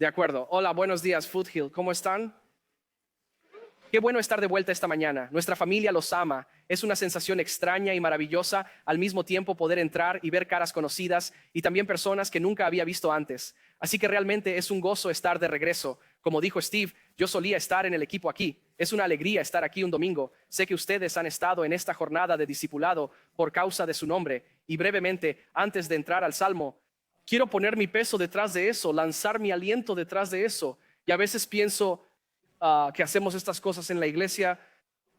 De acuerdo. Hola, buenos días, Foothill. ¿Cómo están? Qué bueno estar de vuelta esta mañana. Nuestra familia los ama. Es una sensación extraña y maravillosa al mismo tiempo poder entrar y ver caras conocidas y también personas que nunca había visto antes. Así que realmente es un gozo estar de regreso. Como dijo Steve, yo solía estar en el equipo aquí. Es una alegría estar aquí un domingo. Sé que ustedes han estado en esta jornada de discipulado por causa de su nombre. Y brevemente, antes de entrar al Salmo, quiero poner mi peso detrás de eso, lanzar mi aliento detrás de eso. Y a veces pienso que hacemos estas cosas en la iglesia,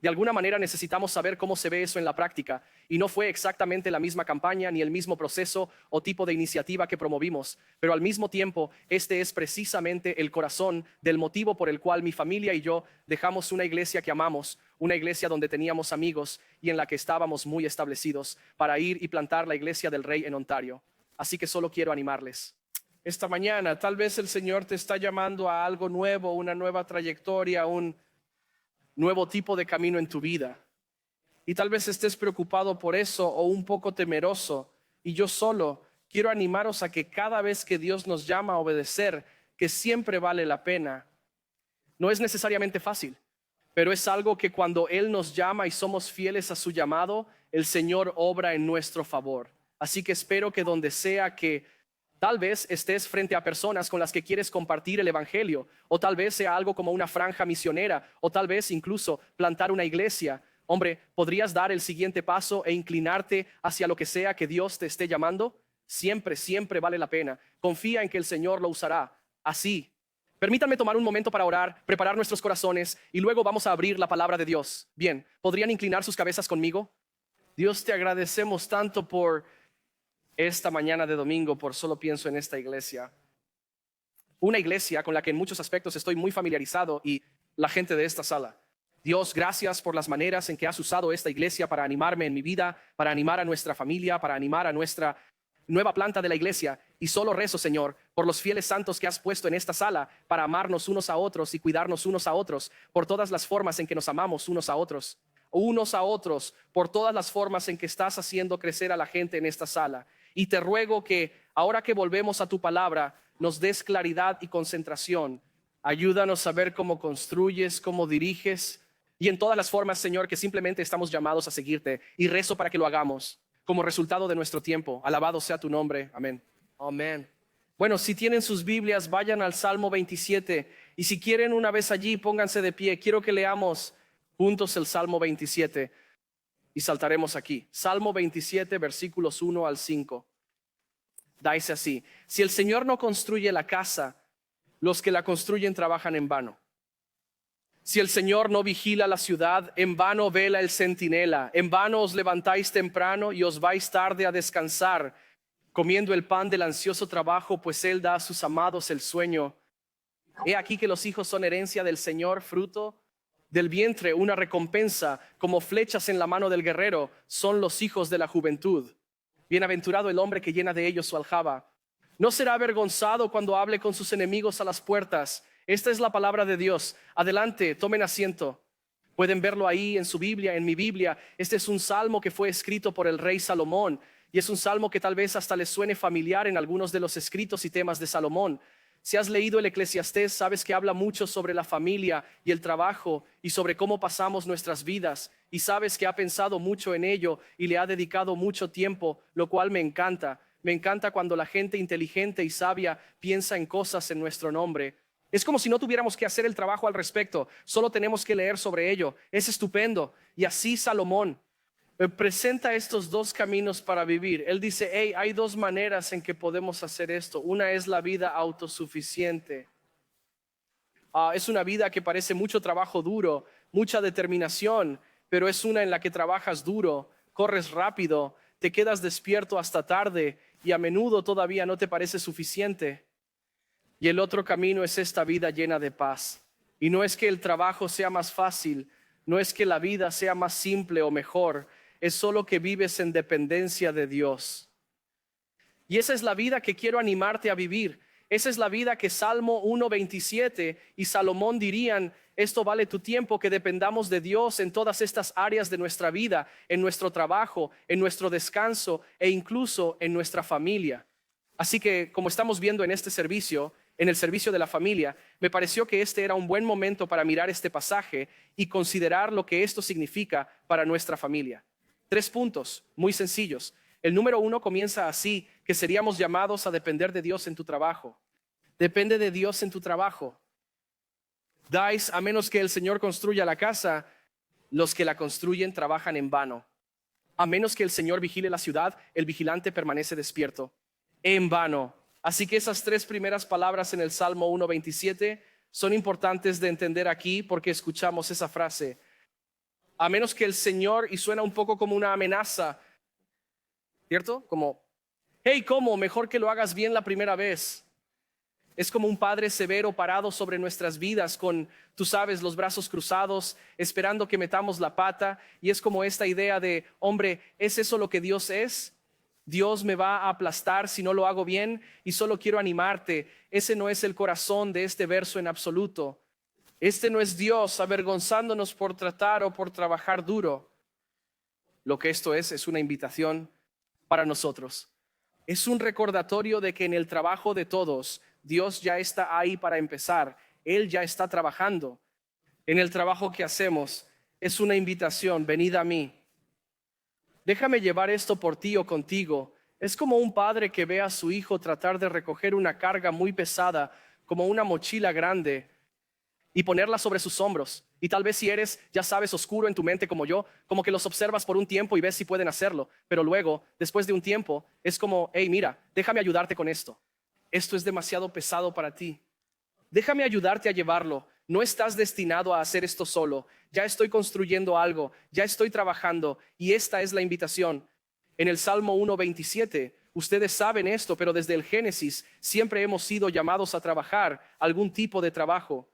de alguna manera necesitamos saber cómo se ve eso en la práctica. Y no fue exactamente la misma campaña ni el mismo proceso o tipo de iniciativa que promovimos, pero al mismo tiempo este es precisamente el corazón del motivo por el cual mi familia y yo dejamos una iglesia que amamos, una iglesia donde teníamos amigos y en la que estábamos muy establecidos, para ir y plantar la iglesia del Rey en Ontario. Así que solo quiero animarles. Esta mañana tal vez el Señor te está llamando a algo nuevo, una nueva trayectoria, un nuevo tipo de camino en tu vida. Y tal vez estés preocupado por eso o un poco temeroso. Y yo solo quiero animaros a que cada vez que Dios nos llama a obedecer, que siempre vale la pena. No es necesariamente fácil, pero es algo que cuando Él nos llama y somos fieles a su llamado, el Señor obra en nuestro favor. Así que espero que donde sea que tal vez estés frente a personas con las que quieres compartir el evangelio, o tal vez sea algo como una franja misionera, o tal vez incluso plantar una iglesia. Hombre, ¿podrías dar el siguiente paso e inclinarte hacia lo que sea que Dios te esté llamando? Siempre, siempre vale la pena. Confía en que el Señor lo usará. Así. Permítanme tomar un momento para orar, preparar nuestros corazones y luego vamos a abrir la palabra de Dios. Bien, ¿podrían inclinar sus cabezas conmigo? Dios, te agradecemos tanto por esta mañana de domingo, por solo pienso en esta iglesia. Una iglesia con la que en muchos aspectos estoy muy familiarizado y la gente de esta sala. Dios, gracias por las maneras en que has usado esta iglesia para animarme en mi vida, para animar a nuestra familia, para animar a nuestra nueva planta de la iglesia. Y solo rezo, Señor, por los fieles santos que has puesto en esta sala para amarnos unos a otros y cuidarnos unos a otros, por todas las formas en que nos amamos unos a otros, por todas las formas en que estás haciendo crecer a la gente en esta sala. Y te ruego que ahora que volvemos a tu palabra, nos des claridad y concentración. Ayúdanos a ver cómo construyes, cómo diriges y en todas las formas, Señor, que simplemente estamos llamados a seguirte. Y rezo para que lo hagamos como resultado de nuestro tiempo. Alabado sea tu nombre. Amén. Amén. Bueno, si tienen sus Biblias, vayan al Salmo 27. Y si quieren una vez allí, pónganse de pie. Quiero que leamos juntos el Salmo 27. Y saltaremos aquí. Salmo 27, versículos 1 al 5. Dice así: si el Señor no construye la casa, los que la construyen trabajan en vano. Si el Señor no vigila la ciudad, en vano vela el centinela. En vano os levantáis temprano y os vais tarde a descansar, comiendo el pan del ansioso trabajo, pues Él da a sus amados el sueño. He aquí que los hijos son herencia del Señor, fruto del vientre, una recompensa, como flechas en la mano del guerrero, son los hijos de la juventud. Bienaventurado el hombre que llena de ellos su aljaba. No será avergonzado cuando hable con sus enemigos a las puertas. Esta es la palabra de Dios. Adelante, tomen asiento. Pueden verlo ahí en su Biblia, en mi Biblia. Este es un salmo que fue escrito por el rey Salomón. Y es un salmo que tal vez hasta les suene familiar en algunos de los escritos y temas de Salomón. Si has leído el Eclesiastés, sabes que habla mucho sobre la familia y el trabajo y sobre cómo pasamos nuestras vidas. Y sabes que ha pensado mucho en ello y le ha dedicado mucho tiempo, lo cual me encanta. Me encanta cuando la gente inteligente y sabia piensa en cosas en nuestro nombre. Es como si no tuviéramos que hacer el trabajo al respecto, solo tenemos que leer sobre ello. Es estupendo. Y así Salomón presenta estos dos caminos para vivir. Él dice, hey, hay dos maneras en que podemos hacer esto. Una es la vida autosuficiente. Es una vida que parece mucho trabajo duro, mucha determinación, pero es una en la que trabajas duro, corres rápido, te quedas despierto hasta tarde y a menudo todavía no te parece suficiente. Y el otro camino es esta vida llena de paz. Y no es que el trabajo sea más fácil, no es que la vida sea más simple o mejor, es solo que vives en dependencia de Dios. Y esa es la vida que quiero animarte a vivir. Esa es la vida que Salmo 1:27 y Salomón dirían, esto vale tu tiempo, que dependamos de Dios en todas estas áreas de nuestra vida, en nuestro trabajo, en nuestro descanso e incluso en nuestra familia. Así que, como estamos viendo en este servicio, en el servicio de la familia, me pareció que este era un buen momento para mirar este pasaje y considerar lo que esto significa para nuestra familia. 3 puntos muy sencillos. El número 1 comienza así, que seríamos llamados a depender de Dios en tu trabajo. Depende de Dios en tu trabajo. Dais, a menos que el Señor construya la casa, los que la construyen trabajan en vano. A menos que el Señor vigile la ciudad, el vigilante permanece despierto. En vano. Así que esas 3 primeras palabras en el Salmo 1:27 son importantes de entender aquí porque escuchamos esa frase. A menos que el Señor, y suena un poco como una amenaza, ¿cierto? Como, hey, ¿cómo? Mejor que lo hagas bien la primera vez. Es como un padre severo parado sobre nuestras vidas con, tú sabes, los brazos cruzados, esperando que metamos la pata. Y es como esta idea de, hombre, ¿es eso lo que Dios es? Dios me va a aplastar si no lo hago bien y solo quiero animarte. Ese no es el corazón de este verso en absoluto. Este no es Dios avergonzándonos por tratar o por trabajar duro. Lo que esto es una invitación para nosotros. Es un recordatorio de que en el trabajo de todos, Dios ya está ahí para empezar. Él ya está trabajando. En el trabajo que hacemos es una invitación, venid a mí. Déjame llevar esto por ti o contigo. Es como un padre que ve a su hijo tratar de recoger una carga muy pesada, como una mochila grande, y ponerla sobre sus hombros. Y tal vez si eres, ya sabes, oscuro en tu mente como yo, como que los observas por un tiempo y ves si pueden hacerlo. Pero luego, después de un tiempo, es como, hey, mira, déjame ayudarte con esto. Esto es demasiado pesado para ti. Déjame ayudarte a llevarlo. No estás destinado a hacer esto solo. Ya estoy construyendo algo, ya estoy trabajando y esta es la invitación. En el Salmo 1:27, ustedes saben esto, pero desde el Génesis siempre hemos sido llamados a trabajar algún tipo de trabajo.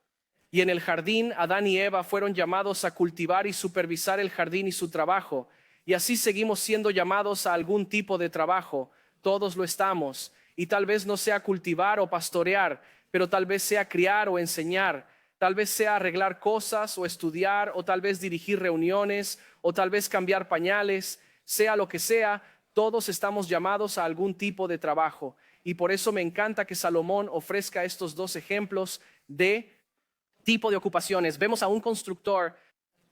Y en el jardín, Adán y Eva fueron llamados a cultivar y supervisar el jardín y su trabajo. Y así seguimos siendo llamados a algún tipo de trabajo. Todos lo estamos. Y tal vez no sea cultivar o pastorear, pero tal vez sea criar o enseñar. Tal vez sea arreglar cosas o estudiar, o tal vez dirigir reuniones, o tal vez cambiar pañales. Sea lo que sea, todos estamos llamados a algún tipo de trabajo. Y por eso me encanta que Salomón ofrezca estos 2 ejemplos de tipo de ocupaciones. Vemos a un constructor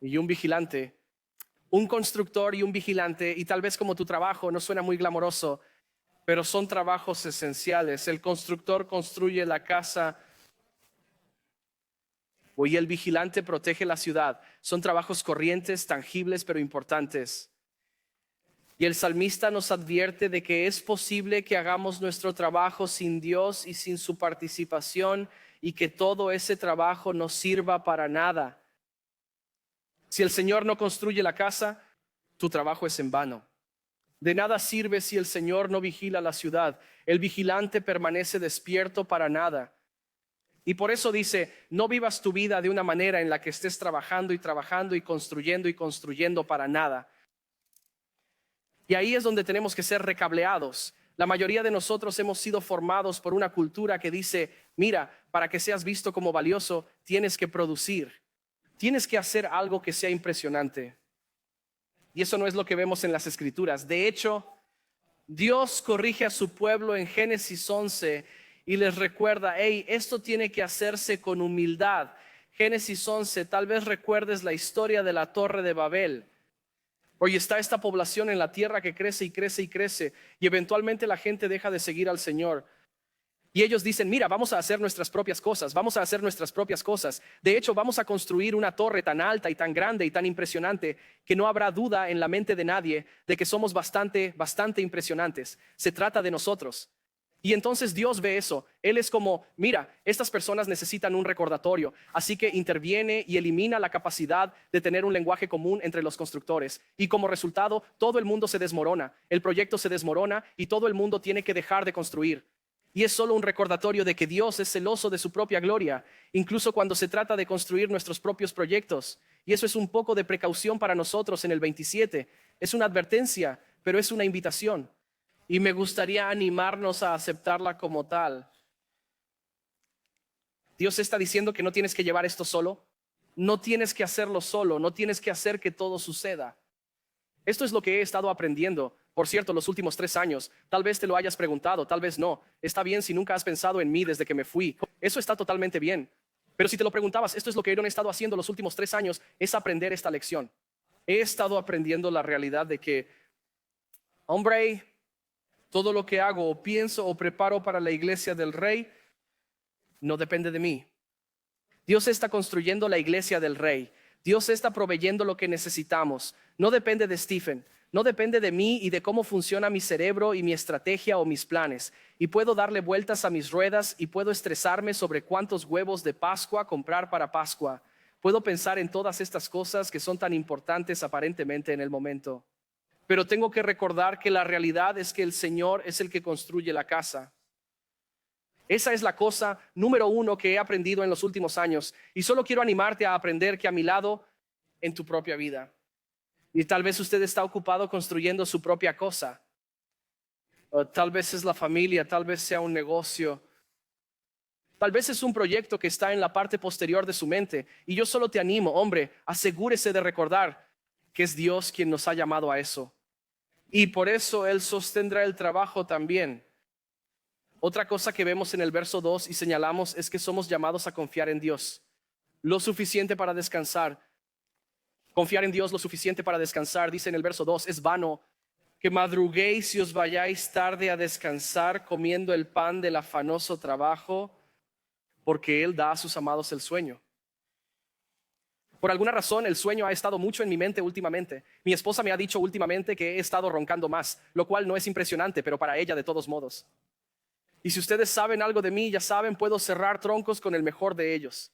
y un vigilante. Un constructor y un vigilante, y tal vez como tu trabajo no suena muy glamoroso, pero son trabajos esenciales. El constructor construye la casa y el vigilante protege la ciudad. Son trabajos corrientes, tangibles, pero importantes. Y el salmista nos advierte de que es posible que hagamos nuestro trabajo sin Dios y sin su participación y que todo ese trabajo no sirva para nada. Si el Señor no construye la casa, tu trabajo es en vano. De nada sirve si el Señor no vigila la ciudad. El vigilante permanece despierto para nada. Y por eso dice, no vivas tu vida de una manera en la que estés trabajando y construyendo para nada. Y ahí es donde tenemos que ser recableados. La mayoría de nosotros hemos sido formados por una cultura que dice, mira, para que seas visto como valioso, tienes que producir. Tienes que hacer algo que sea impresionante. Y eso no es lo que vemos en las Escrituras. De hecho, Dios corrige a su pueblo en Génesis 11 y les recuerda, hey, esto tiene que hacerse con humildad. Génesis 11, tal vez recuerdes la historia de la Torre de Babel. Hoy está esta población en la tierra que crece y crece y crece y eventualmente la gente deja de seguir al Señor. Y ellos dicen, mira, vamos a hacer nuestras propias cosas, vamos a hacer nuestras propias cosas. De hecho, vamos a construir una torre tan alta y tan grande y tan impresionante que no habrá duda en la mente de nadie de que somos bastante impresionantes. Se trata de nosotros. Y entonces Dios ve eso. Él es como, mira, estas personas necesitan un recordatorio. Así que interviene y elimina la capacidad de tener un lenguaje común entre los constructores. Y como resultado, todo el mundo se desmorona. El proyecto se desmorona y todo el mundo tiene que dejar de construir. Y es solo un recordatorio de que Dios es celoso de su propia gloria, incluso cuando se trata de construir nuestros propios proyectos. Y eso es un poco de precaución para nosotros en el 27. Es una advertencia, pero es una invitación. Y me gustaría animarnos a aceptarla como tal. Dios está diciendo que no tienes que llevar esto solo. No tienes que hacerlo solo, no tienes que hacer que todo suceda. Esto es lo que he estado aprendiendo, por cierto, los últimos 3 años. Tal vez te lo hayas preguntado, tal vez no. Está bien si nunca has pensado en mí desde que me fui. Eso está totalmente bien. Pero si te lo preguntabas, esto es lo que he estado haciendo los últimos 3 años, es aprender esta lección. He estado aprendiendo la realidad de que, hombre, todo lo que hago o pienso o preparo para la iglesia del Rey no depende de mí. Dios está construyendo la iglesia del Rey. Dios está proveyendo lo que necesitamos. No depende de Stephen, no depende de mí y de cómo funciona mi cerebro y mi estrategia o mis planes. Y puedo darle vueltas a mis ruedas y puedo estresarme sobre cuántos huevos de Pascua comprar para Pascua. Puedo pensar en todas estas cosas que son tan importantes aparentemente en el momento. Pero tengo que recordar que la realidad es que el Señor es el que construye la casa. Esa es la cosa número 1 que he aprendido en los últimos años. Y solo quiero animarte a aprender que a mi lado en tu propia vida. Y tal vez usted está ocupado construyendo su propia cosa. O tal vez es la familia, tal vez sea un negocio. Tal vez es un proyecto que está en la parte posterior de su mente. Y yo solo te animo, hombre, asegúrese de recordar que es Dios quien nos ha llamado a eso. Y por eso Él sostendrá el trabajo también. Otra cosa que vemos en el verso 2 y señalamos es que somos llamados a confiar en Dios lo suficiente para descansar. Confiar en Dios lo suficiente para descansar, dice en el verso 2, es vano que madruguéis y os vayáis tarde a descansar comiendo el pan del afanoso trabajo, porque Él da a sus amados el sueño. Por alguna razón el sueño ha estado mucho en mi mente últimamente. Mi esposa me ha dicho últimamente que he estado roncando más, lo cual no es impresionante, pero para ella de todos modos. Y si ustedes saben algo de mí, ya saben, puedo cerrar troncos con el mejor de ellos.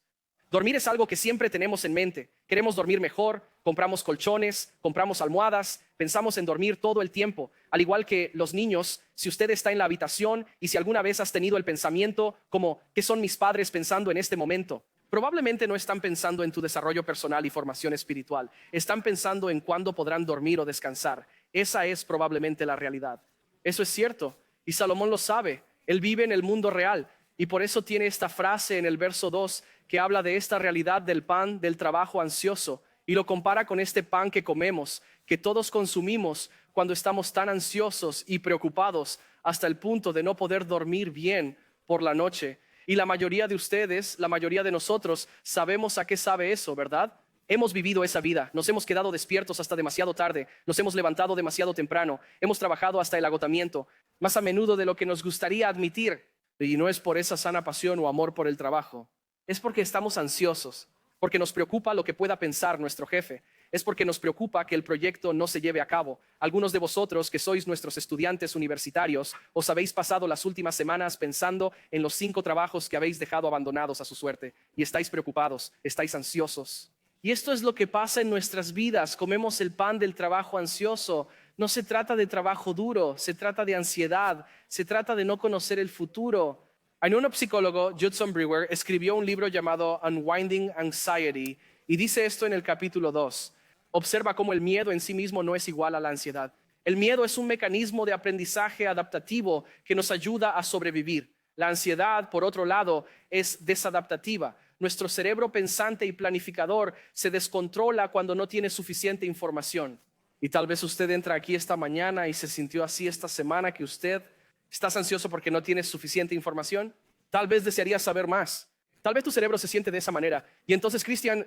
Dormir es algo que siempre tenemos en mente. Queremos dormir mejor, compramos colchones, compramos almohadas, pensamos en dormir todo el tiempo. Al igual que los niños, si usted está en la habitación y si alguna vez has tenido el pensamiento como, ¿qué son mis padres pensando en este momento? Probablemente no están pensando en tu desarrollo personal y formación espiritual. Están pensando en cuándo podrán dormir o descansar. Esa es probablemente la realidad. Eso es cierto. Y Salomón lo sabe. Él vive en el mundo real. Y por eso tiene esta frase en el verso 2 que habla de esta realidad del pan del trabajo ansioso. Y lo compara con este pan que comemos, que todos consumimos cuando estamos tan ansiosos y preocupados hasta el punto de no poder dormir bien por la noche. Y la mayoría de ustedes, la mayoría de nosotros, sabemos a qué sabe eso, ¿verdad? Hemos vivido esa vida, nos hemos quedado despiertos hasta demasiado tarde, nos hemos levantado demasiado temprano, hemos trabajado hasta el agotamiento, más a menudo de lo que nos gustaría admitir. Y no es por esa sana pasión o amor por el trabajo, es porque estamos ansiosos, porque nos preocupa lo que pueda pensar nuestro jefe. Es porque nos preocupa que el proyecto no se lleve a cabo. Algunos de vosotros que sois nuestros estudiantes universitarios, os habéis pasado las últimas semanas pensando en los 5 trabajos que habéis dejado abandonados a su suerte. Y estáis preocupados, estáis ansiosos. Y esto es lo que pasa en nuestras vidas. Comemos el pan del trabajo ansioso. No se trata de trabajo duro, se trata de ansiedad, se trata de no conocer el futuro. Hay un neuropsicólogo, Judson Brewer, escribió un libro llamado Unwinding Anxiety y dice esto en el capítulo 2. Observa cómo el miedo en sí mismo no es igual a la ansiedad. El miedo es un mecanismo de aprendizaje adaptativo que nos ayuda a sobrevivir. La ansiedad, por otro lado, es desadaptativa. Nuestro cerebro pensante y planificador se descontrola cuando no tiene suficiente información. Y tal vez usted entra aquí esta mañana y se sintió así esta semana que usted estás ansioso porque no tienes suficiente información. Tal vez desearías saber más. Tal vez tu cerebro se siente de esa manera. Y entonces, Cristian,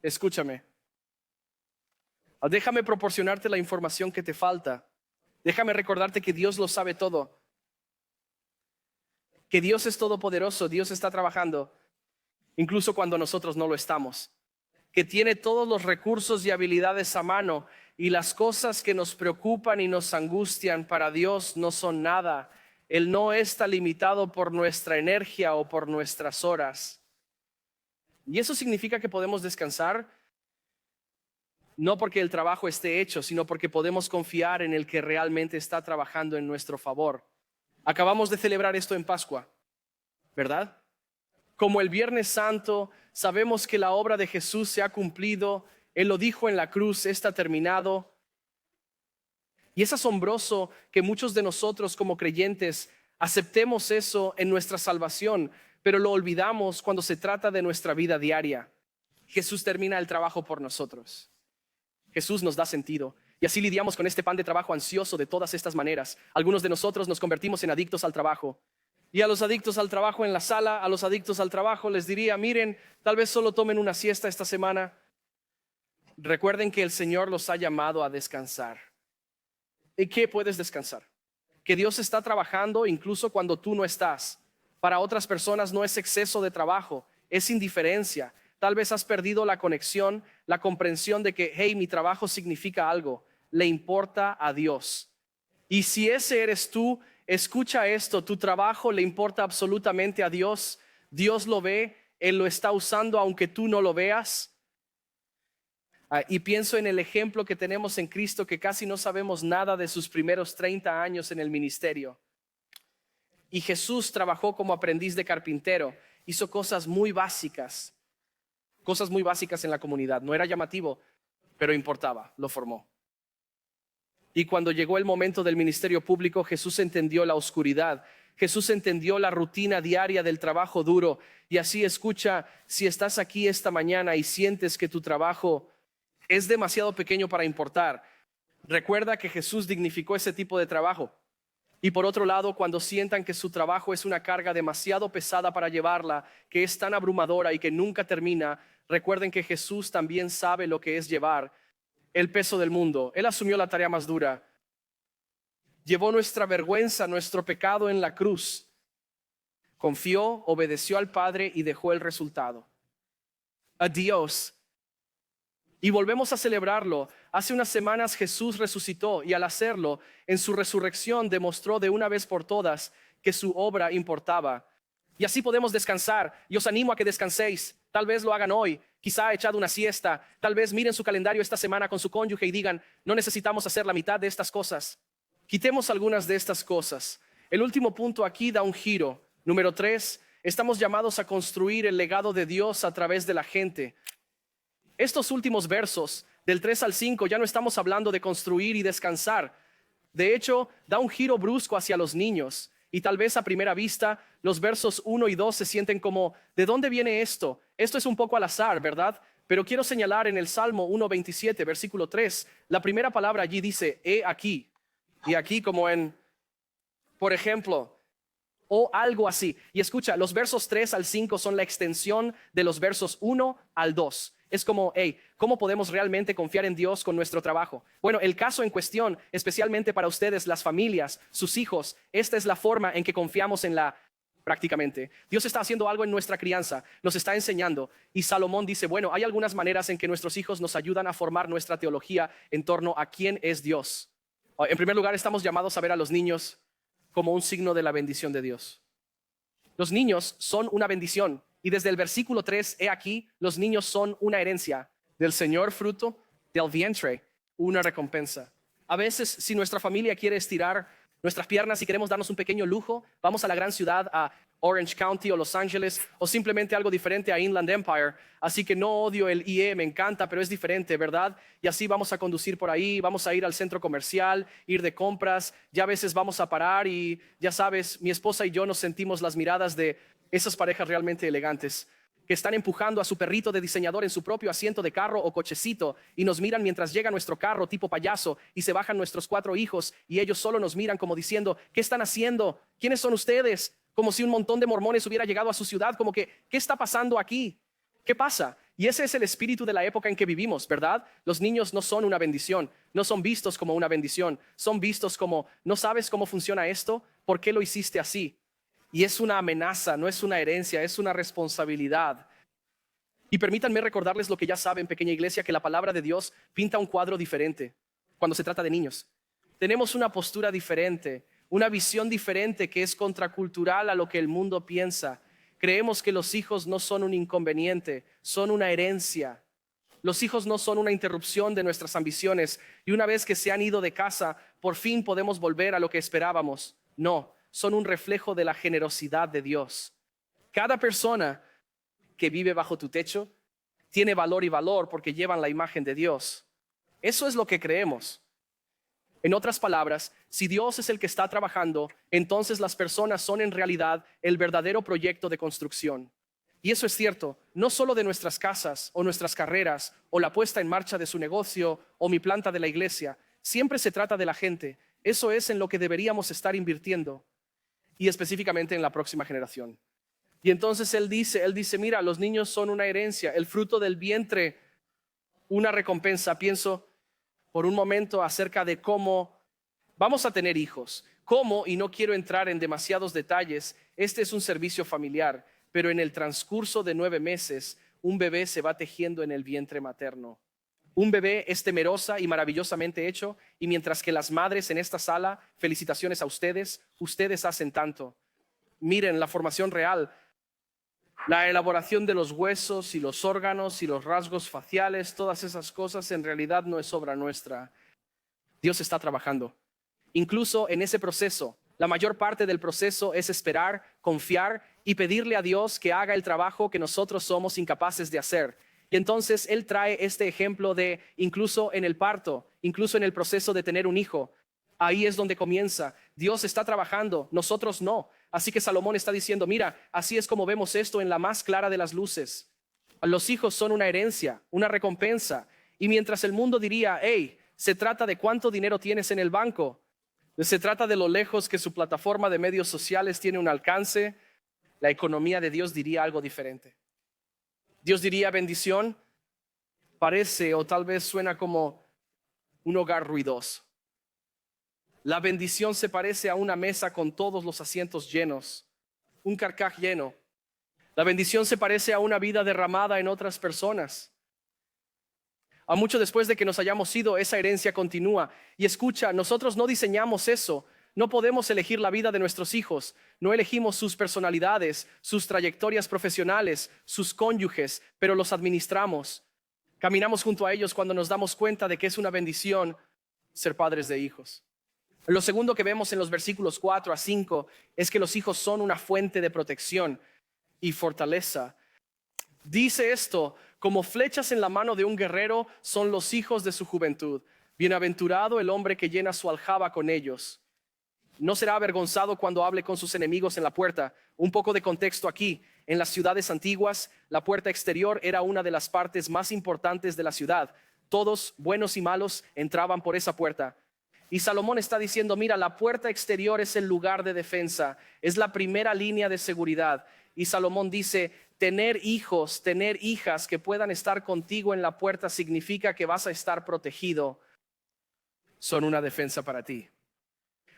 escúchame. Déjame proporcionarte la información que te falta. Déjame recordarte que Dios lo sabe todo. Que Dios es todopoderoso, Dios está trabajando, incluso cuando nosotros no lo estamos. Que tiene todos los recursos y habilidades a mano y las cosas que nos preocupan y nos angustian para Dios no son nada. Él no está limitado por nuestra energía o por nuestras horas. Y eso significa que podemos descansar. No porque el trabajo esté hecho, sino porque podemos confiar en el que realmente está trabajando en nuestro favor. Acabamos de celebrar esto en Pascua, ¿verdad? Como el Viernes Santo, sabemos que la obra de Jesús se ha cumplido. Él lo dijo en la cruz, está terminado. Y es asombroso que muchos de nosotros como creyentes aceptemos eso en nuestra salvación, pero lo olvidamos cuando se trata de nuestra vida diaria. Jesús termina el trabajo por nosotros. Jesús nos da sentido. Y así lidiamos con este pan de trabajo ansioso de todas estas maneras. Algunos de nosotros nos convertimos en adictos al trabajo. Y a los adictos al trabajo en la sala, a los adictos al trabajo les diría, miren, tal vez solo tomen una siesta esta semana. Recuerden que el Señor los ha llamado a descansar. ¿Y qué puedes descansar? Que Dios está trabajando incluso cuando tú no estás. Para otras personas no es exceso de trabajo, es indiferencia. Tal vez has perdido la conexión, la comprensión de que, hey, mi trabajo significa algo, le importa a Dios. Y si ese eres tú, escucha esto, tu trabajo le importa absolutamente a Dios. Dios lo ve, Él lo está usando aunque tú no lo veas. Y pienso en el ejemplo que tenemos en Cristo, que casi no sabemos nada de sus primeros 30 años en el ministerio. Y Jesús trabajó como aprendiz de carpintero, hizo cosas muy básicas en la comunidad. No era llamativo, pero importaba, lo formó. Y cuando llegó el momento del ministerio público, Jesús entendió la oscuridad. Jesús entendió la rutina diaria del trabajo duro. Y así escucha, si estás aquí esta mañana y sientes que tu trabajo es demasiado pequeño para importar, recuerda que Jesús dignificó ese tipo de trabajo. Y por otro lado, cuando sientan que su trabajo es una carga demasiado pesada para llevarla, que es tan abrumadora y que nunca termina, recuerden que Jesús también sabe lo que es llevar el peso del mundo. Él asumió la tarea más dura. Llevó nuestra vergüenza, nuestro pecado en la cruz. Confió, obedeció al Padre y dejó el resultado. A Dios. Y volvemos a celebrarlo. Hace unas semanas Jesús resucitó y al hacerlo, en su resurrección demostró de una vez por todas que su obra importaba. Y así podemos descansar. Y os animo a que descanséis. Tal vez lo hagan hoy, quizá echado una siesta. Tal vez miren su calendario esta semana con su cónyuge y digan, no necesitamos hacer la mitad de estas cosas. Quitemos algunas de estas cosas. El último punto aquí da un giro. Número 3, estamos llamados a construir el legado de Dios a través de la gente. Estos últimos versos, del 3 al 5, ya no estamos hablando de construir y descansar. De hecho, da un giro brusco hacia los niños. Y tal vez a primera vista, los versos 1 y 2 se sienten como, ¿de dónde viene esto? Esto es un poco al azar, ¿verdad? Pero quiero señalar en el Salmo 1:27, versículo 3, la primera palabra allí dice, he aquí. Y aquí como en, por ejemplo, o algo así. Y escucha, los versos 3 al 5 son la extensión de los versos 1 al 2. Es como, hey, ¿cómo podemos realmente confiar en Dios con nuestro trabajo? Bueno, el caso en cuestión, especialmente para ustedes, las familias, sus hijos, esta es la forma en que confiamos en prácticamente. Dios está haciendo algo en nuestra crianza, nos está enseñando. Y Salomón dice, bueno, hay algunas maneras en que nuestros hijos nos ayudan a formar nuestra teología en torno a quién es Dios. En primer lugar, estamos llamados a ver a los niños como un signo de la bendición de Dios. Los niños son una bendición. Y desde el versículo 3, he aquí, los niños son una herencia del Señor, fruto del vientre, una recompensa. A veces, si nuestra familia quiere estirar nuestras piernas y queremos darnos un pequeño lujo, vamos a la gran ciudad, a Orange County o Los Ángeles, o simplemente algo diferente a Inland Empire. Así que no odio el IE, me encanta, pero es diferente, ¿verdad? Y así vamos a conducir por ahí, vamos a ir al centro comercial, ir de compras, ya a veces vamos a parar y ya sabes, mi esposa y yo nos sentimos las miradas de esas parejas realmente elegantes que están empujando a su perrito de diseñador en su propio asiento de carro o cochecito y nos miran mientras llega nuestro carro tipo payaso y se bajan nuestros 4 hijos y ellos solo nos miran como diciendo, ¿qué están haciendo? ¿Quiénes son ustedes? Como si un montón de mormones hubiera llegado a su ciudad, como que, ¿qué está pasando aquí? ¿Qué pasa? Y ese es el espíritu de la época en que vivimos, ¿verdad? Los niños no son una bendición, no son vistos como una bendición, son vistos como, ¿no sabes cómo funciona esto? ¿Por qué lo hiciste así? Y es una amenaza, no es una herencia, es una responsabilidad. Y permítanme recordarles lo que ya saben, pequeña iglesia, que la palabra de Dios pinta un cuadro diferente cuando se trata de niños. Tenemos una postura diferente, una visión diferente que es contracultural a lo que el mundo piensa. Creemos que los hijos no son un inconveniente, son una herencia. Los hijos no son una interrupción de nuestras ambiciones y una vez que se han ido de casa, por fin podemos volver a lo que esperábamos. No, son un reflejo de la generosidad de Dios. Cada persona que vive bajo tu techo tiene valor y valor porque llevan la imagen de Dios. Eso es lo que creemos. En otras palabras, si Dios es el que está trabajando, entonces las personas son en realidad el verdadero proyecto de construcción. Y eso es cierto, no solo de nuestras casas o nuestras carreras o la puesta en marcha de su negocio o mi planta de la iglesia. Siempre se trata de la gente. Eso es en lo que deberíamos estar invirtiendo. y específicamente en la próxima generación. Y entonces él dice, mira, los niños son una herencia, el fruto del vientre, una recompensa. Pienso por un momento acerca de cómo vamos a tener hijos. Cómo, y no quiero entrar en demasiados detalles, este es un servicio familiar, pero en el transcurso de 9 meses, un bebé se va tejiendo en el vientre materno. Un bebé es temerosa y maravillosamente hecho, y mientras que las madres en esta sala, felicitaciones a ustedes, ustedes hacen tanto. Miren la formación real, la elaboración de los huesos y los órganos y los rasgos faciales, todas esas cosas en realidad no es obra nuestra. Dios está trabajando. Incluso en ese proceso, la mayor parte del proceso es esperar, confiar y pedirle a Dios que haga el trabajo que nosotros somos incapaces de hacer. Y entonces Él trae este ejemplo de incluso en el parto, incluso en el proceso de tener un hijo. Ahí es donde comienza. Dios está trabajando, nosotros no. Así que Salomón está diciendo, mira, así es como vemos esto en la más clara de las luces. Los hijos son una herencia, una recompensa. Y mientras el mundo diría, hey, se trata de cuánto dinero tienes en el banco, se trata de lo lejos que su plataforma de medios sociales tiene un alcance, la economía de Dios diría algo diferente. Dios diría bendición, parece o tal vez suena como un hogar ruidoso. La bendición se parece a una mesa con todos los asientos llenos, un carcaj lleno. La bendición se parece a una vida derramada en otras personas. A mucho después de que nos hayamos ido, esa herencia continúa. Y escucha, nosotros no diseñamos eso. No podemos elegir la vida de nuestros hijos. No elegimos sus personalidades, sus trayectorias profesionales, sus cónyuges, pero los administramos. Caminamos junto a ellos cuando nos damos cuenta de que es una bendición ser padres de hijos. Lo segundo que vemos en los versículos 4 a 5 es que los hijos son una fuente de protección y fortaleza. Dice esto, como flechas en la mano de un guerrero son los hijos de su juventud. Bienaventurado el hombre que llena su aljaba con ellos. No será avergonzado cuando hable con sus enemigos en la puerta. Un poco de contexto aquí. En las ciudades antiguas, la puerta exterior era una de las partes más importantes de la ciudad. Todos, buenos y malos, entraban por esa puerta. Y Salomón está diciendo, mira, la puerta exterior es el lugar de defensa, es la primera línea de seguridad. Y Salomón dice, tener hijos, tener hijas que puedan estar contigo en la puerta significa que vas a estar protegido. Son una defensa para ti.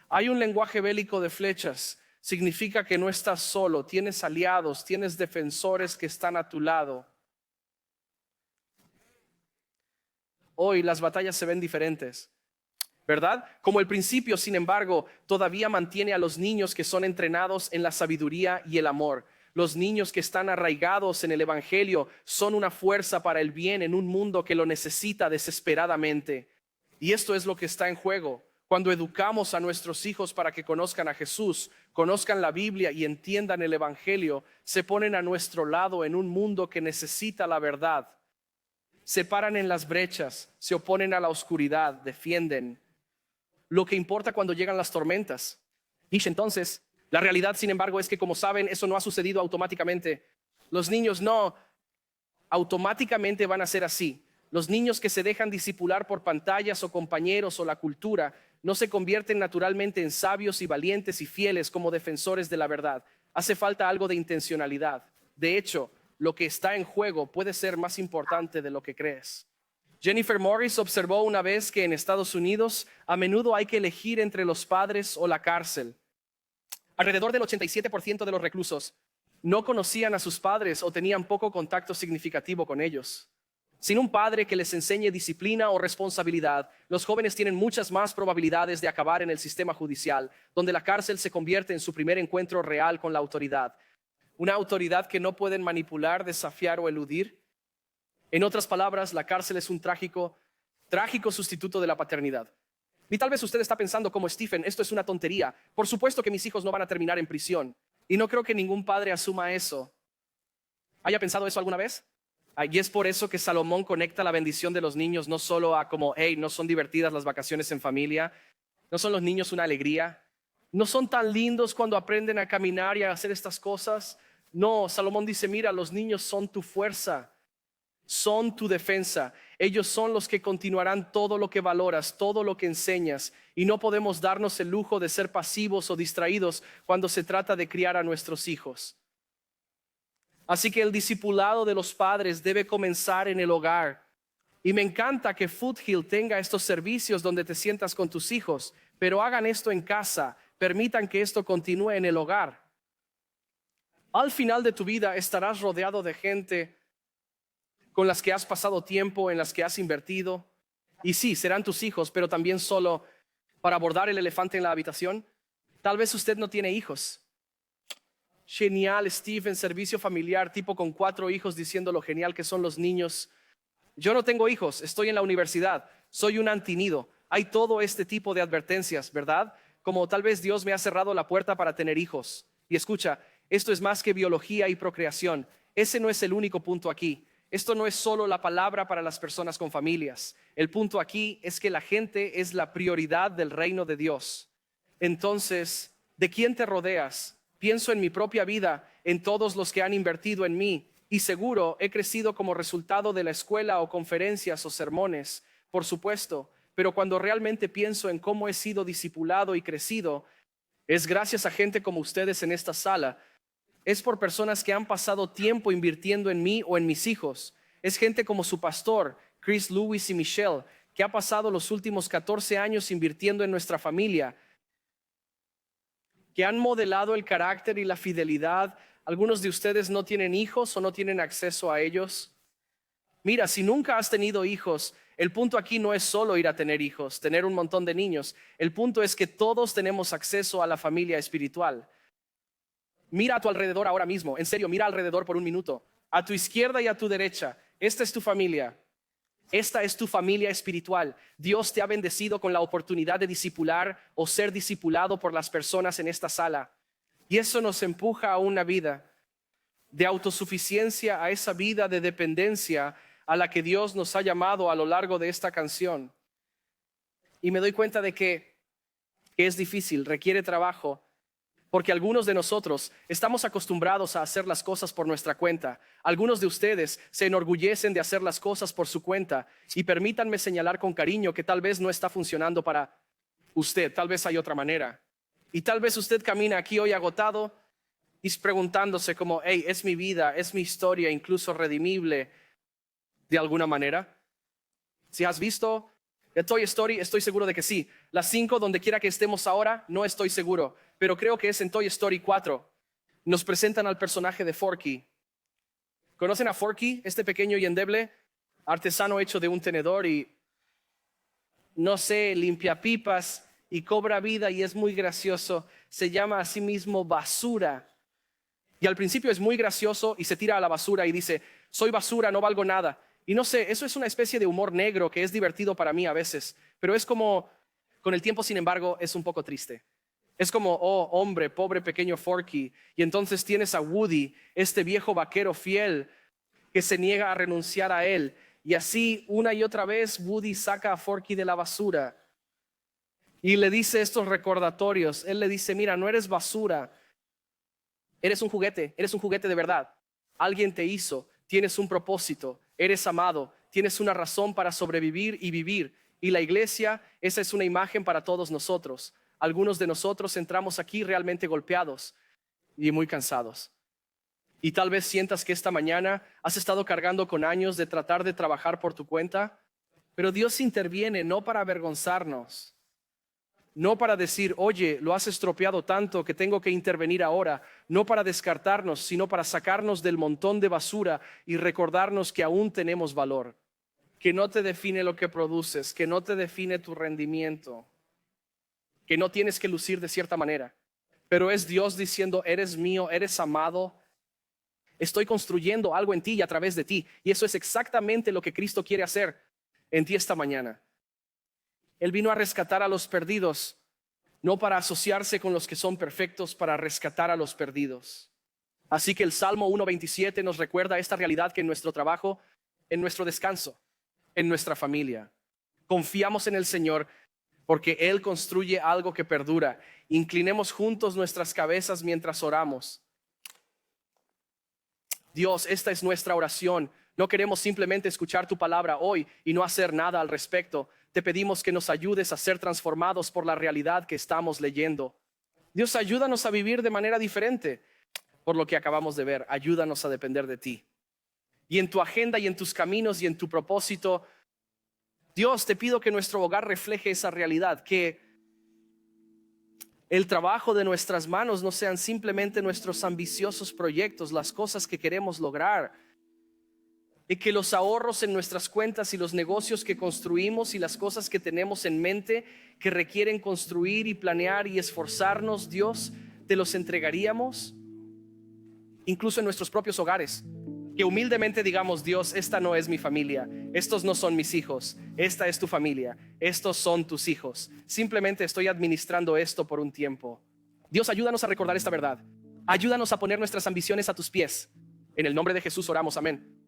Hay un lenguaje bélico de flechas. Significa que no estás solo, tienes aliados, tienes defensores que están a tu lado. Hoy las batallas se ven diferentes, ¿verdad? Como el principio, sin embargo, todavía mantiene a los niños que son entrenados en la sabiduría y el amor. Los niños que están arraigados en el evangelio son una fuerza para el bien en un mundo que lo necesita desesperadamente. Y esto es lo que está en juego. Cuando educamos a nuestros hijos para que conozcan a Jesús, conozcan la Biblia y entiendan el evangelio, se ponen a nuestro lado en un mundo que necesita la verdad. Se paran en las brechas, se oponen a la oscuridad, defienden. Lo que importa cuando llegan las tormentas. Y entonces, la realidad, sin embargo, es que como saben, eso no ha sucedido automáticamente. Los niños no automáticamente van a ser así. Los niños que se dejan disipular por pantallas o compañeros o la cultura no se convierten naturalmente en sabios y valientes y fieles como defensores de la verdad. Hace falta algo de intencionalidad. De hecho, lo que está en juego puede ser más importante de lo que crees. Jennifer Morris observó una vez que en Estados Unidos a menudo hay que elegir entre los padres o la cárcel. Alrededor del 87% de los reclusos no conocían a sus padres o tenían poco contacto significativo con ellos. Sin un padre que les enseñe disciplina o responsabilidad, los jóvenes tienen muchas más probabilidades de acabar en el sistema judicial, donde la cárcel se convierte en su primer encuentro real con la autoridad. Una autoridad que no pueden manipular, desafiar o eludir. En otras palabras, la cárcel es un trágico sustituto de la paternidad. Y tal vez usted está pensando como Stephen, esto es una tontería. Por supuesto que mis hijos no van a terminar en prisión. Y no creo que ningún padre asuma eso. ¿Haya pensado eso alguna vez? Y es por eso que Salomón conecta la bendición de los niños no solo a como, hey, no son divertidas las vacaciones en familia, no son los niños una alegría, no son tan lindos cuando aprenden a caminar y a hacer estas cosas. No, Salomón dice, mira, los niños son tu fuerza, son tu defensa. Ellos son los que continuarán todo lo que valoras, todo lo que enseñas. Y no podemos darnos el lujo de ser pasivos o distraídos cuando se trata de criar a nuestros hijos. Así que el discipulado de los padres debe comenzar en el hogar. Y me encanta que Foothill tenga estos servicios donde te sientas con tus hijos, pero hagan esto en casa, permitan que esto continúe en el hogar. Al final de tu vida estarás rodeado de gente con las que has pasado tiempo, en las que has invertido. Y sí, serán tus hijos, pero también solo para abordar el elefante en la habitación. Tal vez usted no tiene hijos. Genial, Steve, en servicio familiar, tipo con 4 hijos diciendo lo genial que son los niños. Yo no tengo hijos, estoy en la universidad, soy un antinido. Hay todo este tipo de advertencias, ¿verdad? Como tal vez Dios me ha cerrado la puerta para tener hijos. Y escucha, esto es más que biología y procreación. Ese no es el único punto aquí. Esto no es solo la palabra para las personas con familias. El punto aquí es que la gente es la prioridad del reino de Dios. Entonces, ¿de quién te rodeas? Pienso en mi propia vida, en todos los que han invertido en mí. Y seguro he crecido como resultado de la escuela o conferencias o sermones, por supuesto. Pero cuando realmente pienso en cómo he sido discipulado y crecido, es gracias a gente como ustedes en esta sala. Es por personas que han pasado tiempo invirtiendo en mí o en mis hijos. Es gente como su pastor, Chris Lewis y Michelle, que ha pasado los últimos 14 años invirtiendo en nuestra familia, que han modelado el carácter y la fidelidad. Algunos de ustedes no tienen hijos o no tienen acceso a ellos. Mira, si nunca has tenido hijos, el punto aquí no es solo ir a tener hijos, tener un montón de niños. El punto es que todos tenemos acceso a la familia espiritual. Mira a tu alrededor ahora mismo, en serio, mira alrededor por un minuto. A tu izquierda y a tu derecha, esta es tu familia. Esta es tu familia espiritual. Dios te ha bendecido con la oportunidad de discipular o ser discipulado por las personas en esta sala. Y eso nos empuja a una vida de autosuficiencia, a esa vida de dependencia a la que Dios nos ha llamado a lo largo de esta canción. Y me doy cuenta de que es difícil, requiere trabajo. Porque algunos de nosotros estamos acostumbrados a hacer las cosas por nuestra cuenta. Algunos de ustedes se enorgullecen de hacer las cosas por su cuenta. Y permítanme señalar con cariño que tal vez no está funcionando para usted. Tal vez hay otra manera. Y tal vez usted camina aquí hoy agotado y preguntándose como, hey, ¿es mi vida, es mi historia incluso redimible de alguna manera? Si has visto Toy Story, estoy seguro de que sí. Las 5, donde quiera que estemos ahora, no estoy seguro. Pero creo que es en Toy Story 4. Nos presentan al personaje de Forky. ¿Conocen a Forky? Este pequeño y endeble artesano hecho de un tenedor y, no sé, limpia pipas y cobra vida y es muy gracioso. Se llama a sí mismo Basura. Y al principio es muy gracioso y se tira a la basura y dice, soy basura, no valgo nada. Y no sé, eso es una especie de humor negro que es divertido para mí a veces, pero es como, con el tiempo, sin embargo, es un poco triste. Es como, oh, hombre, pobre pequeño Forky. Y entonces tienes a Woody, este viejo vaquero fiel que se niega a renunciar a él. Y así, una y otra vez, Woody saca a Forky de la basura y le dice estos recordatorios. Él le dice, mira, no eres basura, eres un juguete de verdad. Alguien te hizo, tienes un propósito. Eres amado, tienes una razón para sobrevivir y vivir. Y la iglesia, esa es una imagen para todos nosotros. Algunos de nosotros entramos aquí realmente golpeados y muy cansados. Y tal vez sientas que esta mañana has estado cargando con años de tratar de trabajar por tu cuenta, pero Dios interviene no para avergonzarnos, no para decir, oye, lo has estropeado tanto que tengo que intervenir ahora, no para descartarnos, sino para sacarnos del montón de basura y recordarnos que aún tenemos valor, que no te define lo que produces, que no te define tu rendimiento, que no tienes que lucir de cierta manera, pero es Dios diciendo, eres mío, eres amado, estoy construyendo algo en ti y a través de ti, y eso es exactamente lo que Cristo quiere hacer en ti esta mañana. Él vino a rescatar a los perdidos, no para asociarse con los que son perfectos, para rescatar a los perdidos. Así que el Salmo 1:27 nos recuerda esta realidad que en nuestro trabajo, en nuestro descanso, en nuestra familia, confiamos en el Señor porque Él construye algo que perdura. Inclinemos juntos nuestras cabezas mientras oramos. Dios, esta es nuestra oración No queremos simplemente escuchar tu palabra hoy y no hacer nada al respecto. Te pedimos que nos ayudes a ser transformados por la realidad que estamos leyendo. Dios, ayúdanos a vivir de manera diferente por lo que acabamos de ver. Ayúdanos a depender de ti. Y en tu agenda y en tus caminos y en tu propósito, Dios, te pido que nuestro hogar refleje esa realidad, que el trabajo de nuestras manos no sean simplemente nuestros ambiciosos proyectos, las cosas que queremos lograr, y que los ahorros en nuestras cuentas y los negocios que construimos y las cosas que tenemos en mente que requieren construir y planear y esforzarnos, Dios, te los entregaríamos, incluso en nuestros propios hogares. Que humildemente digamos: Dios, esta no es mi familia, estos no son mis hijos, esta es tu familia, estos son tus hijos. Simplemente estoy administrando esto por un tiempo. Dios, ayúdanos a recordar esta verdad. Ayúdanos a poner nuestras ambiciones a tus pies. En el nombre de Jesús oramos, amén.